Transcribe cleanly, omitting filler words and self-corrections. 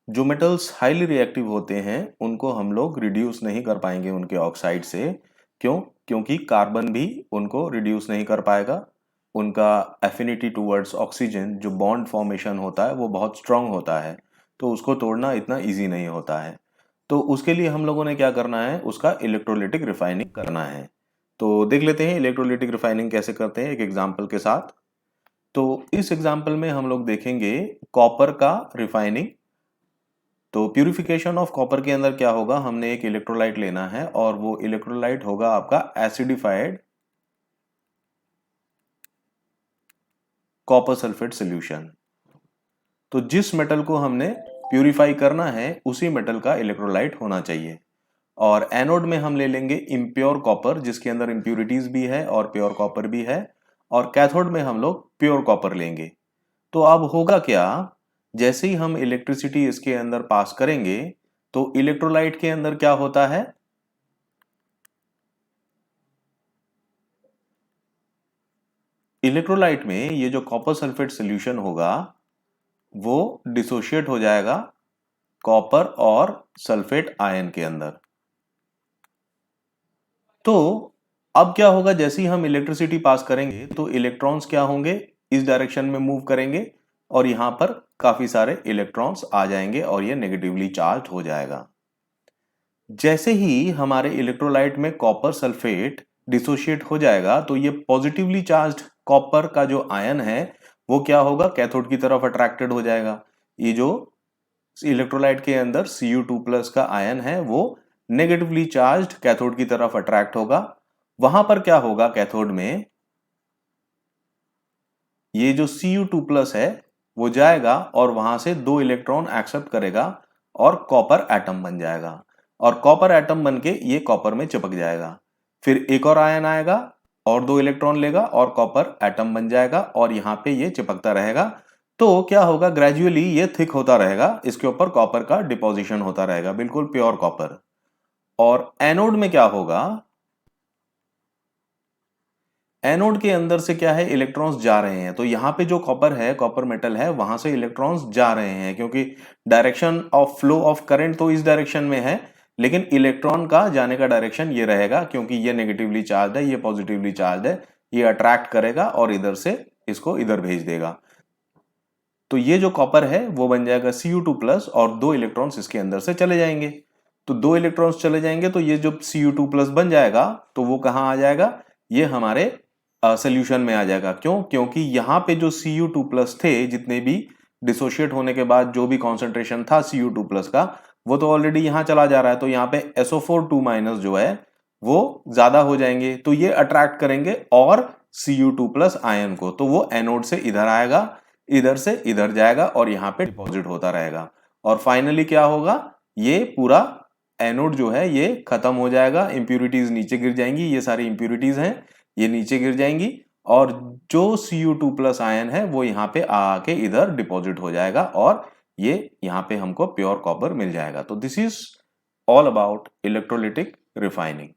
जो metals highly reactive होते हैं उनको हम लोग रिड्यूस नहीं कर पाएंगे उनके ऑक्साइड से। क्यों? क्योंकि कार्बन भी उनको रिड्यूस नहीं कर पाएगा। उनका एफिनिटी टूवर्ड्स ऑक्सीजन, जो बॉन्ड फॉर्मेशन होता है, वो बहुत स्ट्रांग होता है, तो उसको तोड़ना इतना इजी नहीं होता है। तो उसके लिए हम लोगों ने क्या करना है, उसका इलेक्ट्रोलिटिक रिफाइनिंग करना है। तो देख लेते हैं इलेक्ट्रोलिटिक रिफाइनिंग कैसे करते हैं एक एग्जाम्पल के साथ। तो इस एग्जाम्पल में हम लोग देखेंगे कॉपर का रिफाइनिंग। तो प्यूरिफिकेशन ऑफ कॉपर के अंदर क्या होगा, हमने एक इलेक्ट्रोलाइट लेना है और वो इलेक्ट्रोलाइट होगा आपका एसिडिफाइड कॉपर सल्फेट सॉल्यूशन। तो जिस मेटल को हमने प्यूरिफाई करना है उसी मेटल का इलेक्ट्रोलाइट होना चाहिए। और एनोड में हम ले लेंगे इम्प्योर कॉपर, जिसके अंदर इम्प्यूरिटीज भी है और प्योर कॉपर भी है। और कैथोड में हम लोग प्योर कॉपर लेंगे। तो अब होगा क्या, जैसे ही हम इलेक्ट्रिसिटी इसके अंदर पास करेंगे तो इलेक्ट्रोलाइट के अंदर क्या होता है, इलेक्ट्रोलाइट में ये जो कॉपर सल्फेट सॉल्यूशन होगा वो डिसोशिएट हो जाएगा कॉपर और सल्फेट आयन के अंदर। तो अब क्या होगा, जैसे ही हम इलेक्ट्रिसिटी पास करेंगे तो इलेक्ट्रॉन्स क्या होंगे, इस डायरेक्शन में मूव करेंगे और यहां पर काफी सारे इलेक्ट्रॉन्स आ जाएंगे और ये नेगेटिवली चार्ज हो जाएगा। जैसे ही हमारे इलेक्ट्रोलाइट में कॉपर सल्फेट डिसोशिएट हो जाएगा तो ये पॉजिटिवली चार्ज्ड कॉपर का जो आयन है वो क्या होगा, कैथोड की तरफ अट्रैक्टेड हो जाएगा। ये जो इलेक्ट्रोलाइट के अंदर Cu2+ का आयन है वो नेगेटिवली चार्ज्ड कैथोड की तरफ अट्रैक्ट होगा। वहां पर क्या होगा, कैथोड में ये जो Cu2+ है वो जाएगा और वहां से 2 इलेक्ट्रॉन एक्सेप्ट करेगा और कॉपर एटम बन जाएगा। और कॉपर एटम बन के ये कॉपर में चिपक जाएगा। फिर एक और आयन आएगा और 2 इलेक्ट्रॉन लेगा और कॉपर एटम बन जाएगा और यहाँ पे ये चिपकता रहेगा। तो क्या होगा, ग्रेजुअली ये थिक होता रहेगा, इसके ऊपर कॉपर का डिपोजिशन होता रहेगा, बिल्कुल प्योर कॉपर। और एनोड में क्या होगा, एनोड के अंदर से क्या है, इलेक्ट्रॉन्स जा रहे हैं। तो यहां पे जो कॉपर है, कॉपर मेटल है, वहां से इलेक्ट्रॉन्स जा रहे हैं क्योंकि direction of flow of current तो इस डायरेक्शन में है, लेकिन इलेक्ट्रॉन का जाने का डायरेक्शन ये रहेगा क्योंकि ये नेगेटिवली चार्ज है, ये पॉजिटिवली चार्ज है। ये अट्रैक्ट करेगा और इधर से इसको इधर भेज देगा। तो ये जो कॉपर है वो बन जाएगा Cu2+ और 2 इलेक्ट्रॉन्स इसके अंदर से चले जाएंगे। तो 2 इलेक्ट्रॉन्स चले जाएंगे तो ये जो Cu2+ बन जाएगा तो वो कहां आ जाएगा, ये हमारे सोल्यूशन में आ जाएगा। क्यों? क्योंकि यहाँ पे जो Cu2+ थे, जितने भी डिसोशिएट होने के बाद जो भी कॉन्सेंट्रेशन था Cu2+ का, वो तो ऑलरेडी यहाँ चला जा रहा है। तो यहाँ पे SO4 जो है वो ज्यादा हो जाएंगे, तो ये अट्रैक्ट करेंगे और Cu2+ आयन को, तो वो एनोड से इधर आएगा, इधर से इधर जाएगा और यहाँ पे डिपॉजिट होता रहेगा। और फाइनली क्या होगा, ये पूरा एनोड जो है ये खत्म हो जाएगा, इंप्यूरिटीज नीचे गिर जाएंगी, ये सारी इंप्यूरिटीज हैं ये नीचे गिर जाएंगी और जो Cu2+ आयन है वो यहाँ पे आके इधर डिपॉजिट हो जाएगा और ये यहाँ पे हमको प्योर कॉपर मिल जाएगा। तो this is all about electrolytic refining.